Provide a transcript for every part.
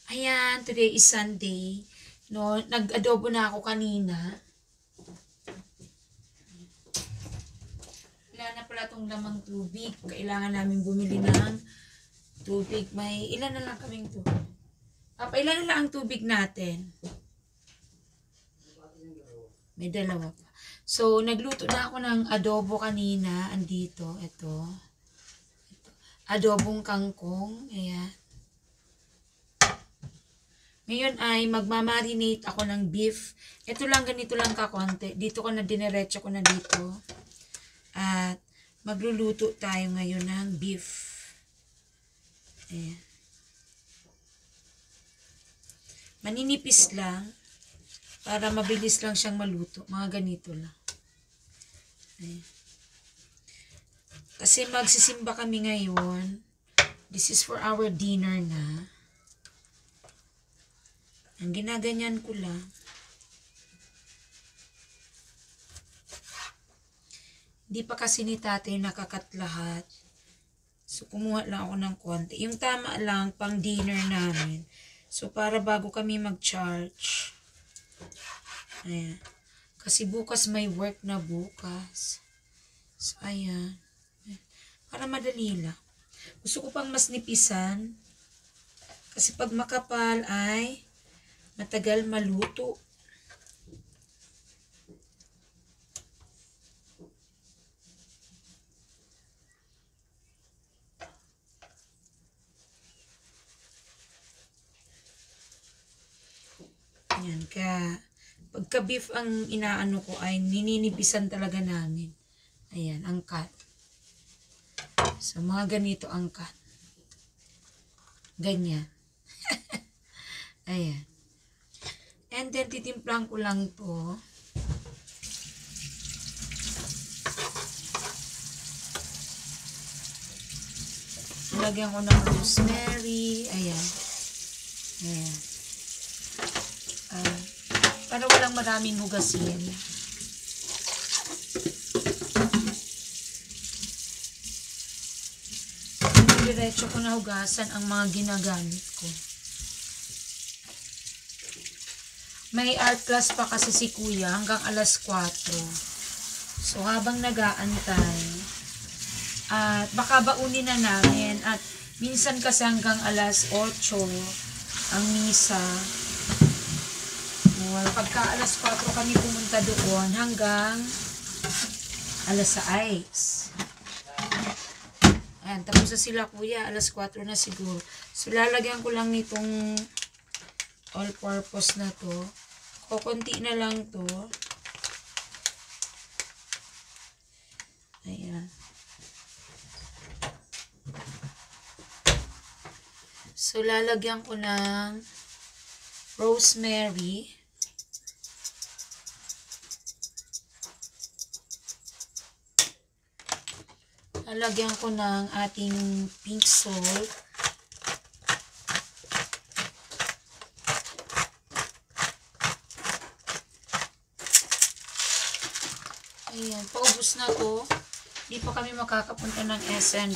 Ayan, today is Sunday. No, nag-adobo na ako kanina. Wala na pala itong lamang tubig. Kailangan namin bumili ng tubig. May ilan na lang kaming tubig. Ilan na lang ang tubig natin? May dalawa pa. So, nagluto na ako ng adobo kanina. Andito, ito. Adobong kangkong. Ayan. Ngayon ay magmamarinate ako ng beef. Ito lang, ganito lang kakonti. Dito ko na diniretso ko na dito. At magluluto tayo ngayon ng beef. Ayan. Maninipis lang. Para mabilis lang siyang maluto. Mga ganito lang. Ayan. Kasi magsisimba kami ngayon. This is for our dinner na. Ang ginaganyan ko lang. Hindi pa kasi ni tatay nakakat lahat. So, kumuha lang ako ng konti. Yung tama lang, pang dinner namin. So, para bago kami mag-charge. Ayan. Kasi bukas may work na bukas. So, ayan. Para madali lang. Gusto ko pang mas nipisan. Kasi pag makapal ay matagal maluto. Yan, kaya pagka beef ang inaano ko ay nininipisan talaga namin. Ayan, ang cut. So, mga ganito ang cut. Ganyan. Ayan. And then, titimplang ko lang to. Lagyan ko ng rosemary. Ayan. Ayan. Para walang maraming hugasin. Diretso ko na hugasan ang mga ginagamit ko. May art class pa kasi si kuya hanggang alas 4. So, habang nag-aantay, at baka baunin na namin. At minsan kasi hanggang alas 8 ang misa. Well, pagka alas 4 kami pumunta doon hanggang alas 6. Ayan, tapos na sila kuya. Alas 4 na siguro. So, lalagyan ko lang nitong all-purpose na to. Kukunti na lang to. Ayan. So, lalagyan ko ng rosemary. Lalagyan ko ng ating pink salt. Ayan, paubos na to. Hindi pa kami makakapunta ng S&R.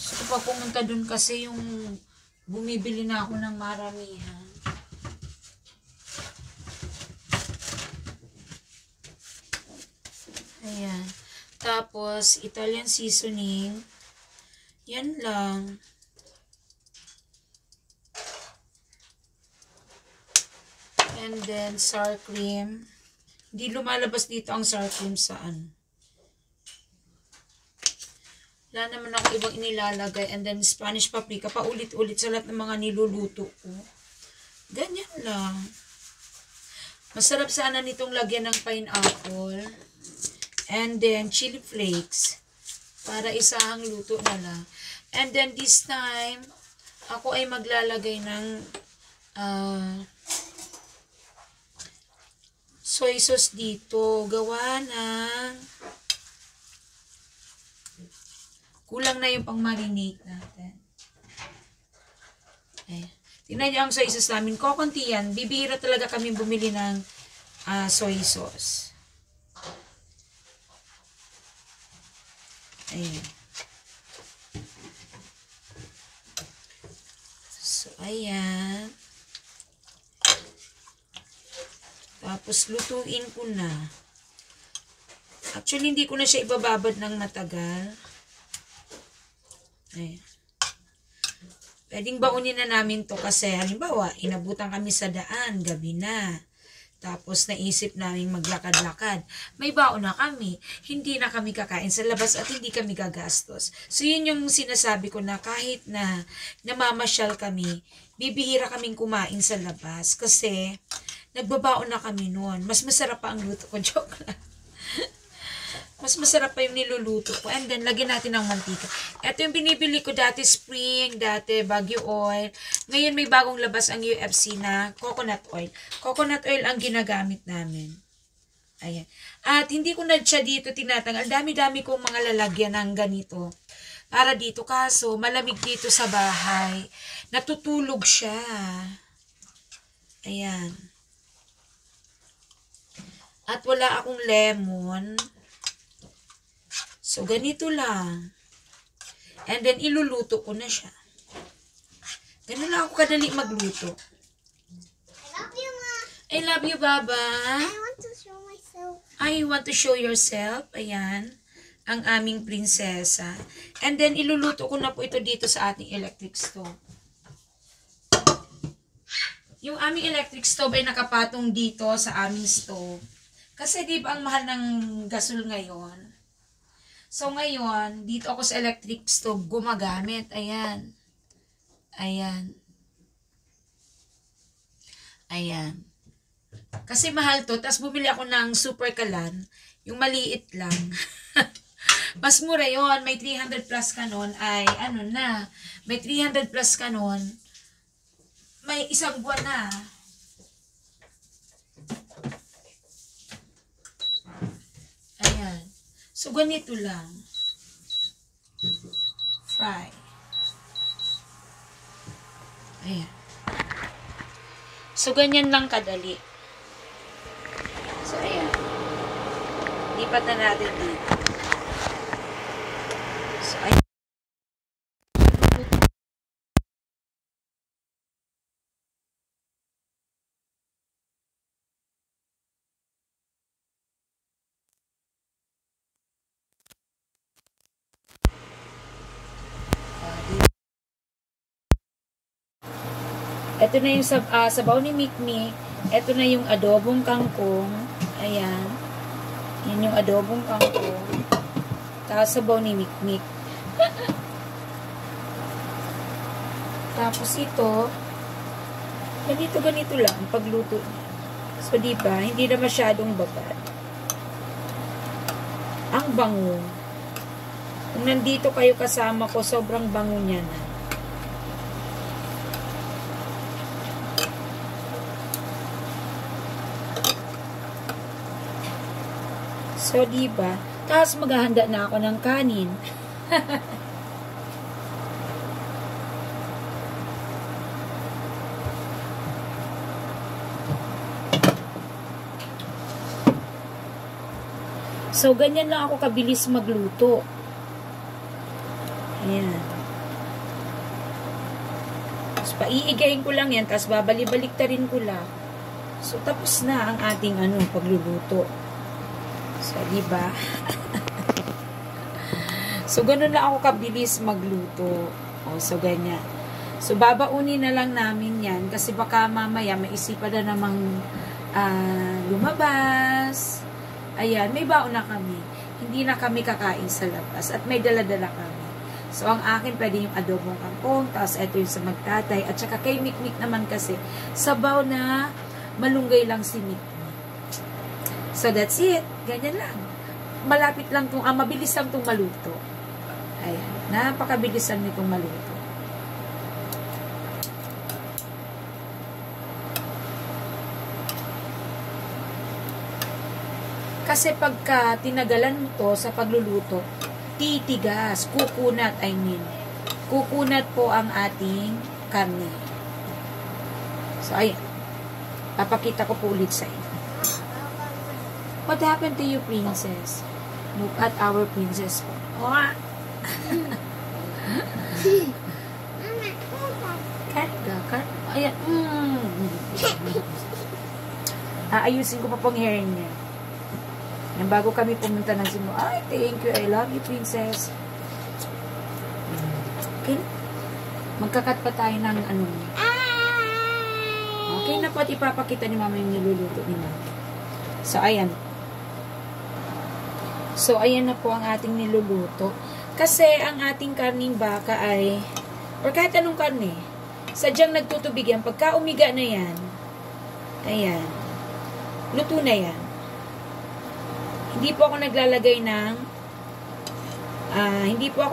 So, kapag pumunta dun kasi yung bumibili na ako ng maramihan. Ayan. Tapos, Italian seasoning. Yan lang. And then, sour cream. Hindi lumalabas dito ang sour cream saan. Wala naman ako ibang inilalagay. And then, Spanish paprika. Paulit-ulit sa lahat ng mga niluluto ko. Ganyan lang. Masarap sana nitong lagyan ng pineapple. And then, chili flakes. Para isahang luto na lang. And then, this time, ako ay maglalagay ng soy sauce dito. Gawa ng kulang na yung pang-marinate natin. Ayan. Tingnan nyo ang soy sauce namin. Kokonti yan. Bibihira talaga kami bumili ng soy sauce. Ayan. So, ayan. Tapos, lutuin ko na. Actually, hindi ko na siya ibababad ng matagal. Ayan. Pwedeng baunin na namin to kasi, halimbawa, inabutan kami sa daan, gabi na. Tapos naisip namin maglakad-lakad. May baon na kami. Hindi na kami kakain sa labas at hindi kami gagastos. So yun yung sinasabi ko na kahit na namamasyal kami, bibihira kaming kumain sa labas. Kasi nagbabaon na kami noon. Mas masarap pa ang luto ko. Joke lang. Mas masarap pa yung niluluto ko. And then, lagyan natin ng mantika. Ito yung binibili ko dati spring, dati Baguio oil. Ngayon may bagong labas ang UFC na coconut oil. Coconut oil ang ginagamit namin. Ayan. At hindi ko na siya dito tinatanggal. Dami-dami kong mga lalagyan ng ganito. Para dito. Kaso, malamig dito sa bahay. Natutulog siya. Ayan. At wala akong lemon. So, ganito lang. And then, iluluto ko na siya. Ganun lang ako kadali magluto. I love you, Ma. I love you, Baba. I want to show myself. I want to show yourself. Ayan. Ang aming prinsesa. And then, iluluto ko na po ito dito sa ating electric stove. Yung aming electric stove ay nakapatong dito sa aming stove. Kasi di ba ang mahal ng gasol ngayon? So, ngayon, dito ako sa electric stove gumagamit. Ayan. Ayan. Ayan. Kasi mahal to. Tapos bumili ako ng super kalan. Yung maliit lang. Mas mura yun. May 300 plus ka nun. Ay, ano na. May 300 plus ka nun. May isang buwan na. Ayan. So, ganito lang. Fry. Ayan. So, ganyan lang kadali. So, ayan. Lipat na natin dito. So, ayan. Ito na yung sabaw ni Mikmik. Ito na yung adobong kangkong. Ayan. Yan yung adobong kangkong. Tapos sabaw ni Mikmik. Tapos ito, ganito lang ang pagluto niya. So, diba, hindi na masyadong babad. Ang bango. Kung nandito kayo kasama ko, sobrang bango niya na. So, diba? Tapos maghahanda na ako ng kanin. So, ganyan lang ako kabilis magluto. Ayan. Tapos, paiigayin ko lang yan. Tapos, babalik-balik ta rin ko lang. So, tapos na ang ating pagluluto. So, diba? So, ganun lang ako kabilis magluto. O, so, ganyan. So, babaunin na lang namin yan. Kasi baka mamaya maisipan na namang lumabas. Ayan, may baon na kami. Hindi na kami kakain sa labas. At may dala-dala kami. So, ang akin, pwede yung adobong kangkong. Tapos, ito yung sa magtatay. At saka kay Mikmik naman kasi, sabaw na malunggay lang si Mikmik. So, that's it. Ganyan lang. Malapit lang itong, mabilis lang itong maluto. Ayan. Napakabilis lang nitong maluto. Kasi pagka tinagalan mo to sa pagluluto, titigas. Kukunat, I mean. Kukunat po ang ating karne. So, ayan. Papakita ko po ulit sa inyo. What happened to you, princess? Look at our princess. Oh. Mama, Can't Nagkakar... Ayan. Aayusin ko pa pong hair niya. Yan, bago kami pumunta ng Cebu. Ay, thank you. I love you, princess. Okay. Magkakat pa tayo ng ano. Okay na po at ipapakita ni mama yung niluluto ni mama. So, ayan. So, ayan na po ang ating niluluto. Kasi, ang ating karning baka ay, or kahit anong karne, sadyang nagtutubig yan. Pagka umiga na yan, ayan, luto na yan. Hindi po ako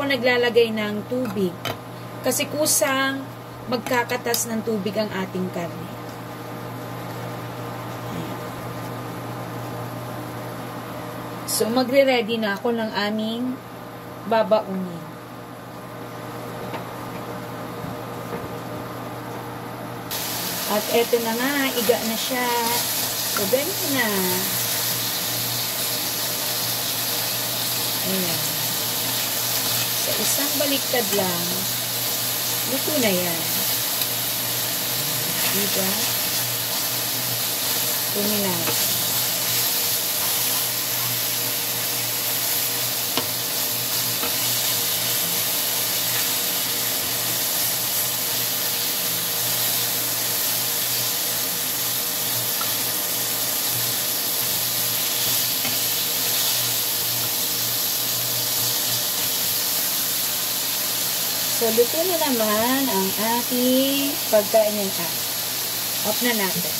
naglalagay ng tubig. Kasi kusang magkakatas ng tubig ang ating karne. So, magre-ready na ako ng aming babaunin. At eto na nga, iga na siya. So, ganyan na. Ayan. Sa isang baliktad lang, luto na yan. Diba? Kunin natin. So, luto na naman ang ating pagkain ng asin. Off na natin.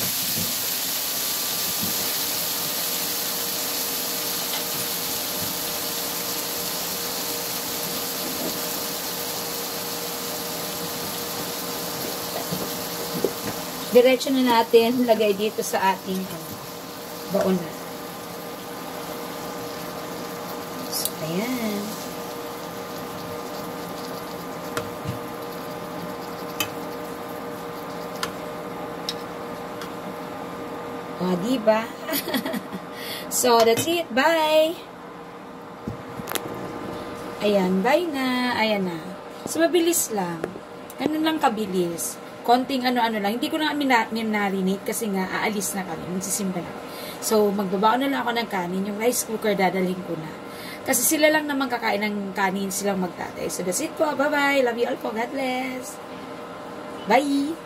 Diretso na natin lagay dito sa ating baon na. So, ayan. O, diba? So, that's it. Bye! Ayan, bye na. Ayan na. So, mabilis lang. Ganun lang kabilis. Konting ano-ano lang. Hindi ko na minarinate kasi nga aalis na kami. Magsisimba na. So, magbabaon na lang ako ng kanin. Yung rice cooker, dadalhin ko na. Kasi sila lang naman kakain ng kanin, silang magtatay. So, that's it po. Bye-bye. Love you all po. God bless. Bye!